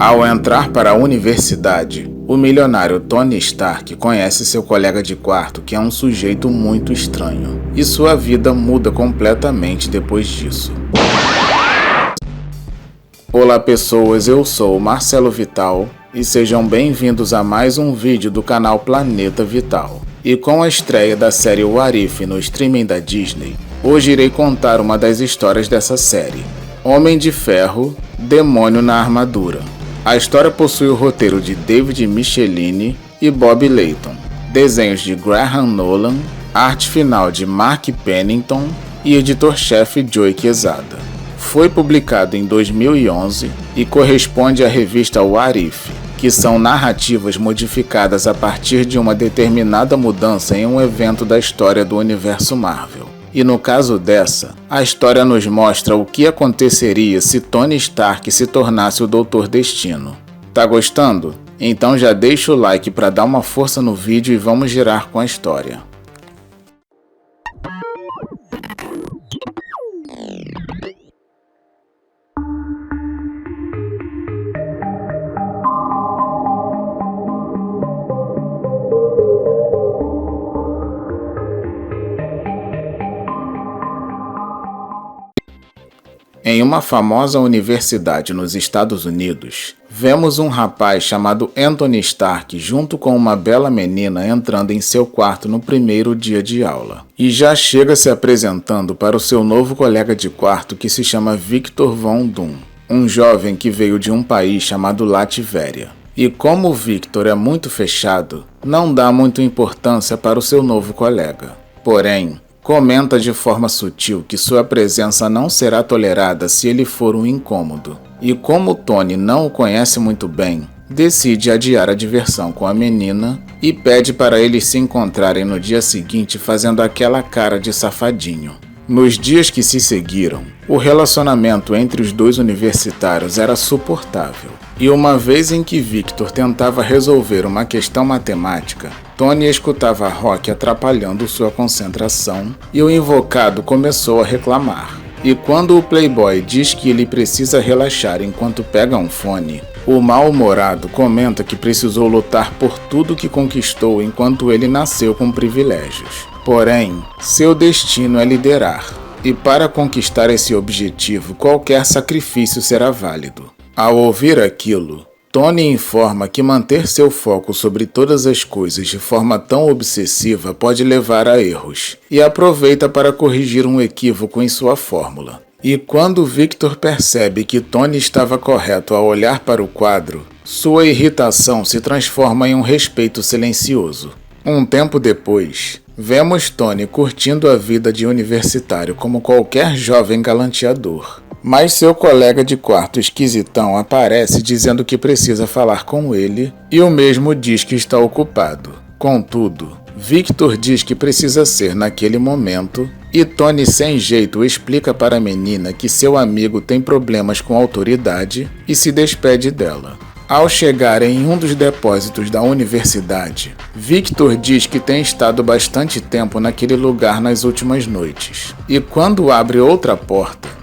Ao entrar para a universidade, o milionário Tony Stark conhece seu colega de quarto, que é um sujeito muito estranho, e sua vida muda completamente depois disso. Olá pessoas, eu sou o Marcelo Vital e sejam bem-vindos a mais um vídeo do canal Planeta Vital. E com a estreia da série What If no streaming da Disney, hoje irei contar uma das histórias dessa série, Homem de Ferro, Demônio na Armadura. A história possui o roteiro de David Michelinie e Bob Layton, desenhos de Graham Nolan, arte final de Mark Pennington e editor-chefe Joe Quesada. Foi publicado em 2011 e corresponde à revista What If, que são narrativas modificadas a partir de uma determinada mudança em um evento da história do universo Marvel. E no caso dessa, a história nos mostra o que aconteceria se Tony Stark se tornasse o Doutor Destino. Tá gostando? Então já deixa o like para dar uma força no vídeo e vamos girar com a história. Em uma famosa universidade nos Estados Unidos, vemos um rapaz chamado Anthony Stark junto com uma bela menina entrando em seu quarto no primeiro dia de aula. E já chega se apresentando para o seu novo colega de quarto que se chama Victor Von Doom, um jovem que veio de um país chamado Latvéria. E como o Victor é muito fechado, não dá muita importância para o seu novo colega. Porém, comenta de forma sutil que sua presença não será tolerada se ele for um incômodo. E como Tony não o conhece muito bem, decide adiar a diversão com a menina e pede para eles se encontrarem no dia seguinte fazendo aquela cara de safadinho. Nos dias que se seguiram, o relacionamento entre os dois universitários era suportável. E uma vez em que Victor tentava resolver uma questão matemática, Tony escutava rock atrapalhando sua concentração e o invocado começou a reclamar. E quando o playboy diz que ele precisa relaxar enquanto pega um fone, o mal-humorado comenta que precisou lutar por tudo que conquistou enquanto ele nasceu com privilégios. Porém, seu destino é liderar, e para conquistar esse objetivo qualquer sacrifício será válido. Ao ouvir aquilo, Tony informa que manter seu foco sobre todas as coisas de forma tão obsessiva pode levar a erros, e aproveita para corrigir um equívoco em sua fórmula. E quando Victor percebe que Tony estava correto ao olhar para o quadro, sua irritação se transforma em um respeito silencioso. Um tempo depois, vemos Tony curtindo a vida de universitário como qualquer jovem galanteador. Mas seu colega de quarto esquisitão aparece dizendo que precisa falar com ele e o mesmo diz que está ocupado. Contudo, Victor diz que precisa ser naquele momento e Tony sem jeito explica para a menina que seu amigo tem problemas com autoridade e se despede dela. Ao chegar em um dos depósitos da universidade, Victor diz que tem estado bastante tempo naquele lugar nas últimas noites. E quando abre outra porta,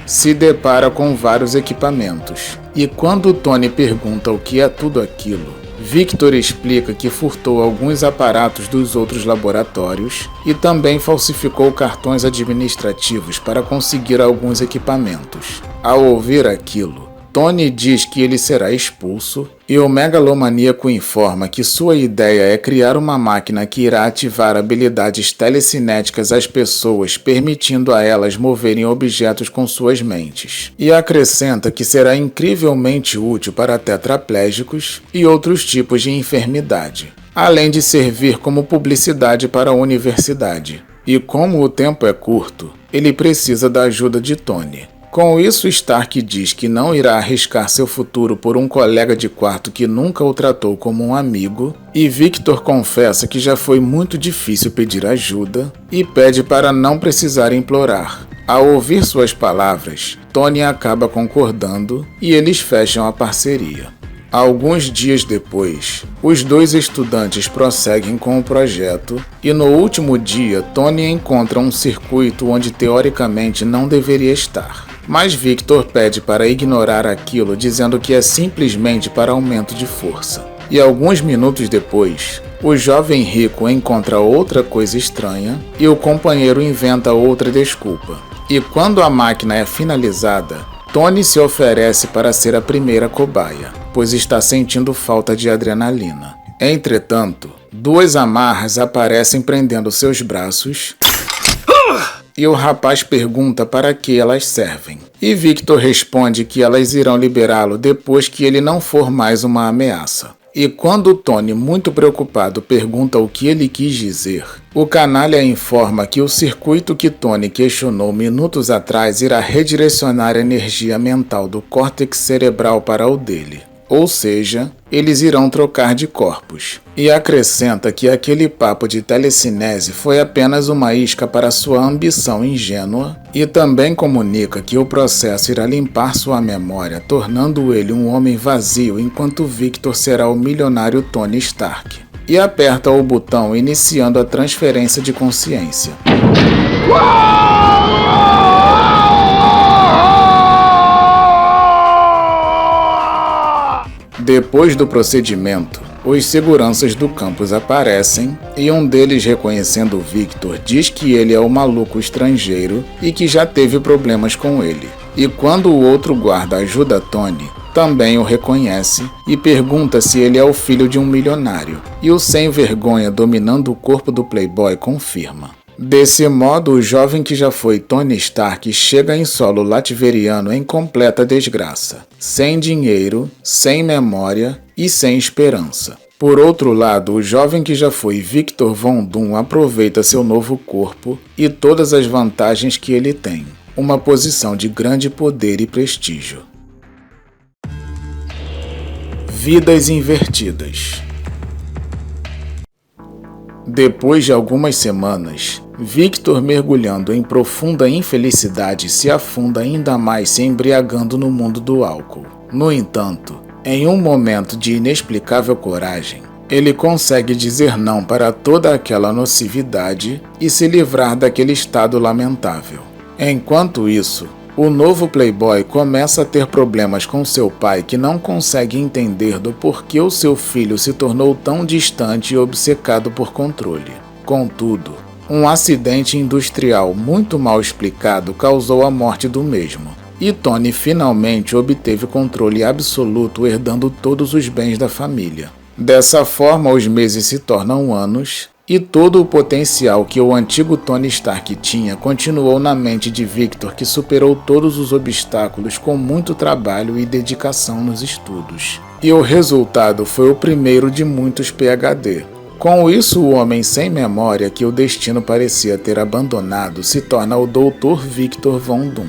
se depara com vários equipamentos. E quando Tony pergunta o que é tudo aquilo, Victor explica que furtou alguns aparatos dos outros laboratórios e também falsificou cartões administrativos para conseguir alguns equipamentos. Ao ouvir aquilo, Tony diz que ele será expulso e o megalomaníaco informa que sua ideia é criar uma máquina que irá ativar habilidades telecinéticas às pessoas, permitindo a elas moverem objetos com suas mentes. E acrescenta que será incrivelmente útil para tetraplégicos e outros tipos de enfermidade, além de servir como publicidade para a universidade. E como o tempo é curto, ele precisa da ajuda de Tony. Com isso, Stark diz que não irá arriscar seu futuro por um colega de quarto que nunca o tratou como um amigo, e Victor confessa que já foi muito difícil pedir ajuda e pede para não precisar implorar. Ao ouvir suas palavras, Tony acaba concordando e eles fecham a parceria. Alguns dias depois, os dois estudantes prosseguem com o projeto e no último dia Tony encontra um circuito onde teoricamente não deveria estar. mas Victor pede para ignorar aquilo, dizendo que é simplesmente para aumento de força. E alguns minutos depois, o jovem rico encontra outra coisa estranha e o companheiro inventa outra desculpa. E quando a máquina é finalizada, Tony se oferece para ser a primeira cobaia, pois está sentindo falta de adrenalina. Entretanto, duas amarras aparecem prendendo seus braços e o rapaz pergunta para que elas servem. E Victor responde que elas irão liberá-lo depois que ele não for mais uma ameaça. E quando Tony, muito preocupado, pergunta o que ele quis dizer, o canalha informa que o circuito que Tony questionou minutos atrás irá redirecionar a energia mental do córtex cerebral para o dele. Ou seja, eles irão trocar de corpos. E acrescenta que aquele papo de telecinese foi apenas uma isca para sua ambição ingênua e também comunica que o processo irá limpar sua memória, tornando ele um homem vazio enquanto Victor será o milionário Tony Stark. E aperta o botão iniciando a transferência de consciência. Depois do procedimento, os seguranças do campus aparecem e um deles, reconhecendo Victor, diz que ele é o maluco estrangeiro e que já teve problemas com ele. E quando o outro guarda ajuda Tony, também o reconhece e pergunta se ele é o filho de um milionário. E o sem vergonha dominando o corpo do playboy confirma. Desse modo, o jovem que já foi Tony Stark chega em solo lativeriano em completa desgraça, sem dinheiro, sem memória e sem esperança. Por outro lado, o jovem que já foi Victor Von Doom aproveita seu novo corpo e todas as vantagens que ele tem, uma posição de grande poder e prestígio. Vidas invertidas. Depois de algumas semanas, Victor, mergulhando em profunda infelicidade, se afunda ainda mais se embriagando no mundo do álcool. No entanto, em um momento de inexplicável coragem, ele consegue dizer não para toda aquela nocividade e se livrar daquele estado lamentável. Enquanto isso, o novo playboy começa a ter problemas com seu pai, que não consegue entender do porquê o seu filho se tornou tão distante e obcecado por controle. Contudo, um acidente industrial muito mal explicado causou a morte do mesmo, e Tony finalmente obteve controle absoluto, herdando todos os bens da família. Dessa forma, os meses se tornam anos, e todo o potencial que o antigo Tony Stark tinha continuou na mente de Victor, que superou todos os obstáculos com muito trabalho e dedicação nos estudos. E o resultado foi o primeiro de muitos PhD. Com isso, o homem sem memória que o destino parecia ter abandonado se torna o Dr. Victor Von Doom.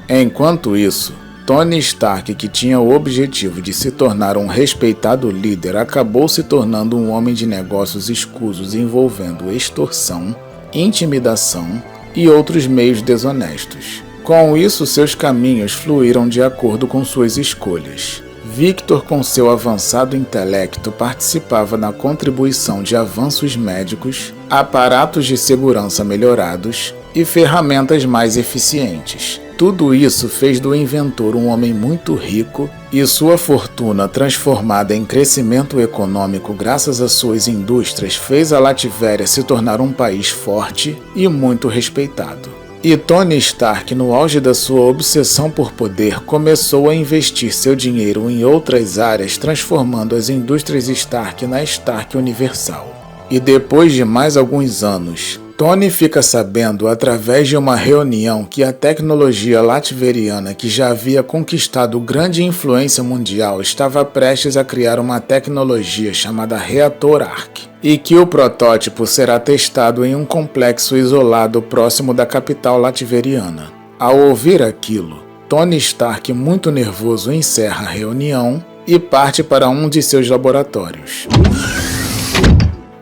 Enquanto isso, Tony Stark, que tinha o objetivo de se tornar um respeitado líder, acabou se tornando um homem de negócios escusos envolvendo extorsão, intimidação e outros meios desonestos. Com isso, seus caminhos fluíram de acordo com suas escolhas. Victor, com seu avançado intelecto, participava na contribuição de avanços médicos, aparatos de segurança melhorados e ferramentas mais eficientes. Tudo isso fez do inventor um homem muito rico e sua fortuna, transformada em crescimento econômico graças às suas indústrias, fez a Lativéria se tornar um país forte e muito respeitado. E Tony Stark, no auge da sua obsessão por poder, começou a investir seu dinheiro em outras áreas, transformando as indústrias Stark na Stark Universal. E depois de mais alguns anos, Tony fica sabendo, através de uma reunião, que a tecnologia lativeriana, que já havia conquistado grande influência mundial, estava prestes a criar uma tecnologia chamada Reator Arc, e que o protótipo será testado em um complexo isolado próximo da capital lativeriana. Ao ouvir aquilo, Tony Stark, muito nervoso, encerra a reunião e parte para um de seus laboratórios.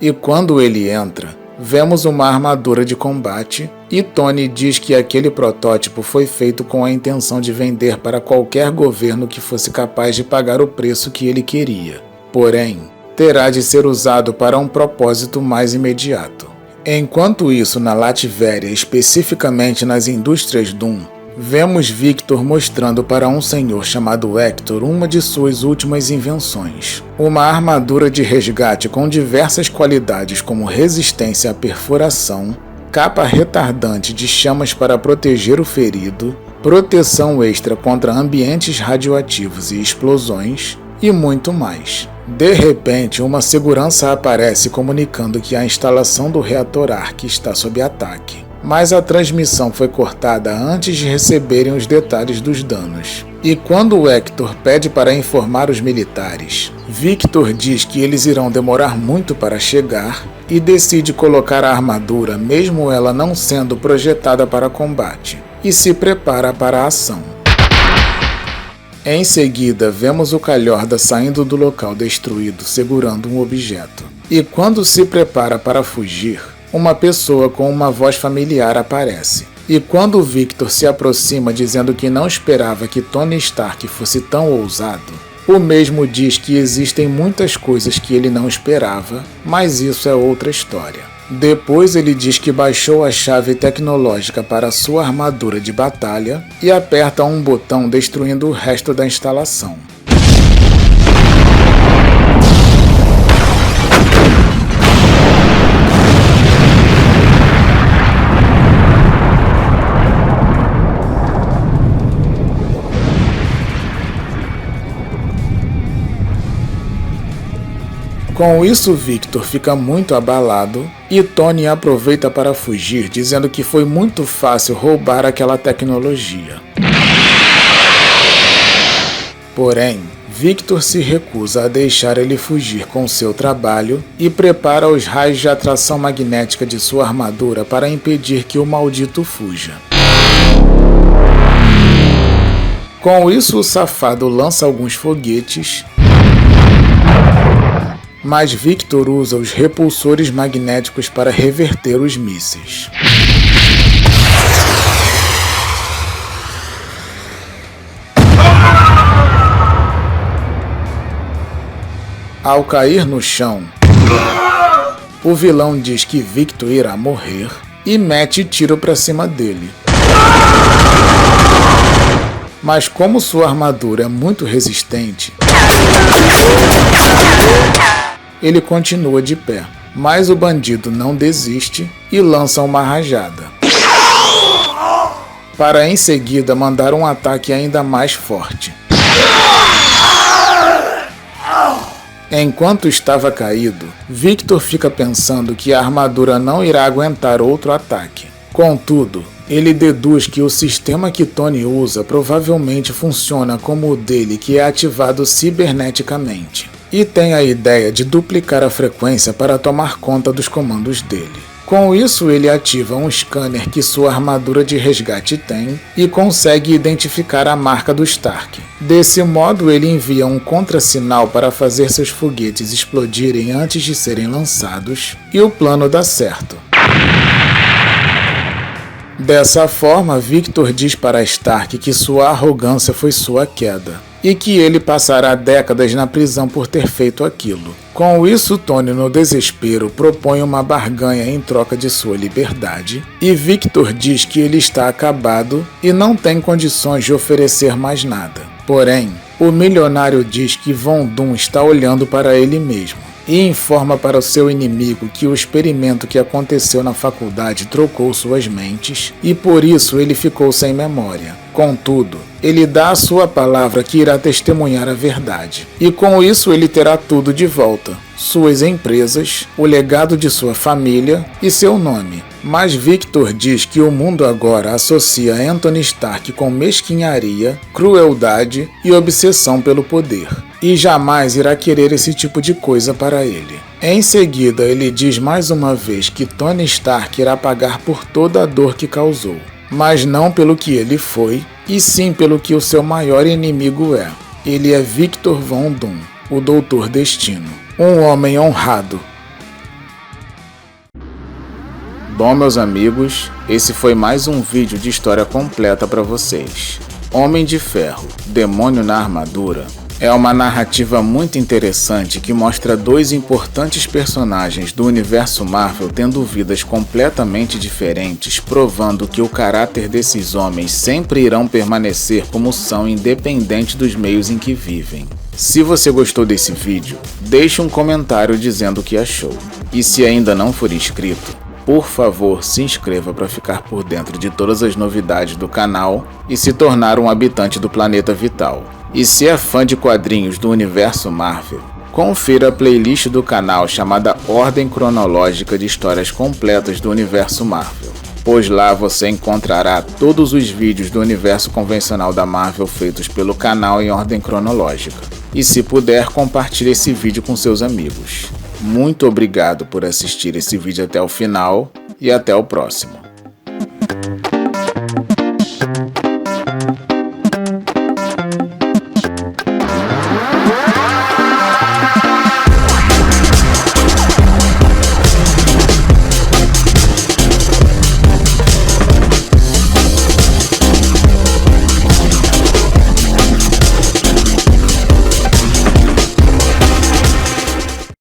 E quando ele entra, vemos uma armadura de combate e Tony diz que aquele protótipo foi feito com a intenção de vender para qualquer governo que fosse capaz de pagar o preço que ele queria. Porém, terá de ser usado para um propósito mais imediato. Enquanto isso, na Lativéria, especificamente nas indústrias Doom, vemos Victor mostrando para um senhor chamado Hector uma de suas últimas invenções. Uma armadura de resgate com diversas qualidades como resistência à perfuração, capa retardante de chamas para proteger o ferido, proteção extra contra ambientes radioativos e explosões, e muito mais. De repente, uma segurança aparece comunicando que a instalação do reator Ark está sob ataque. Mas a transmissão foi cortada antes de receberem os detalhes dos danos. E quando o Hector pede para informar os militares, Victor diz que eles irão demorar muito para chegar e decide colocar a armadura mesmo ela não sendo projetada para combate, e se prepara para a ação. Em seguida, vemos o Calhorda saindo do local destruído segurando um objeto. E quando se prepara para fugir, uma pessoa com uma voz familiar aparece. E quando Victor se aproxima dizendo que não esperava que Tony Stark fosse tão ousado, o mesmo diz que existem muitas coisas que ele não esperava, mas isso é outra história. Depois ele diz que baixou a chave tecnológica para sua armadura de batalha e aperta um botão destruindo o resto da instalação. Com isso, Victor fica muito abalado e Tony aproveita para fugir, dizendo que foi muito fácil roubar aquela tecnologia. Porém, Victor se recusa a deixar ele fugir com seu trabalho e prepara os raios de atração magnética de sua armadura para impedir que o maldito fuja. Com isso, o safado lança alguns foguetes, mas Victor usa os repulsores magnéticos para reverter os mísseis. Ao cair no chão, o vilão diz que Victor irá morrer e mete tiro para cima dele. Mas como sua armadura é muito resistente, ele continua de pé, mas o bandido não desiste e lança uma rajada, para em seguida mandar um ataque ainda mais forte. Enquanto estava caído, Victor fica pensando que a armadura não irá aguentar outro ataque. Contudo, ele deduz que o sistema que Tony usa provavelmente funciona como o dele, que é ativado ciberneticamente, e tem a ideia de duplicar a frequência para tomar conta dos comandos dele. Com isso, ele ativa um scanner que sua armadura de resgate tem e consegue identificar a marca do Stark. Desse modo, ele envia um contrassinal para fazer seus foguetes explodirem antes de serem lançados, e o plano dá certo. Dessa forma, Victor diz para Stark que sua arrogância foi sua queda, e que ele passará décadas na prisão por ter feito aquilo. Com isso, Tony, no desespero, propõe uma barganha em troca de sua liberdade, e Victor diz que ele está acabado e não tem condições de oferecer mais nada. Porém, o milionário diz que Von Doom está olhando para ele mesmo, e informa para o seu inimigo que o experimento que aconteceu na faculdade trocou suas mentes e por isso ele ficou sem memória. Contudo, ele dá a sua palavra que irá testemunhar a verdade, e com isso ele terá tudo de volta: suas empresas, o legado de sua família e seu nome. Mas Victor diz que o mundo agora associa Anthony Stark com mesquinharia, crueldade e obsessão pelo poder, e jamais irá querer esse tipo de coisa para ele. Em seguida, ele diz mais uma vez que Tony Stark irá pagar por toda a dor que causou, mas não pelo que ele foi, e sim pelo que o seu maior inimigo é. Ele é Victor Von Doom, o Doutor Destino, um homem honrado. Bom, meus amigos, esse foi mais um vídeo de história completa para vocês. Homem de Ferro, Demônio na Armadura, É uma narrativa muito interessante que mostra dois importantes personagens do universo Marvel tendo vidas completamente diferentes, provando que o caráter desses homens sempre irão permanecer como são, independente dos meios em que vivem. Se você gostou desse vídeo, deixe um comentário dizendo o que achou. E se ainda não for inscrito, por favor, se inscreva para ficar por dentro de todas as novidades do canal e se tornar um habitante do planeta Vital. E se é fã de quadrinhos do universo Marvel, confira a playlist do canal chamada Ordem Cronológica de Histórias Completas do Universo Marvel, pois lá você encontrará todos os vídeos do universo convencional da Marvel feitos pelo canal em ordem cronológica. E se puder, compartilhe esse vídeo com seus amigos. Muito obrigado por assistir esse vídeo até o final e até o próximo.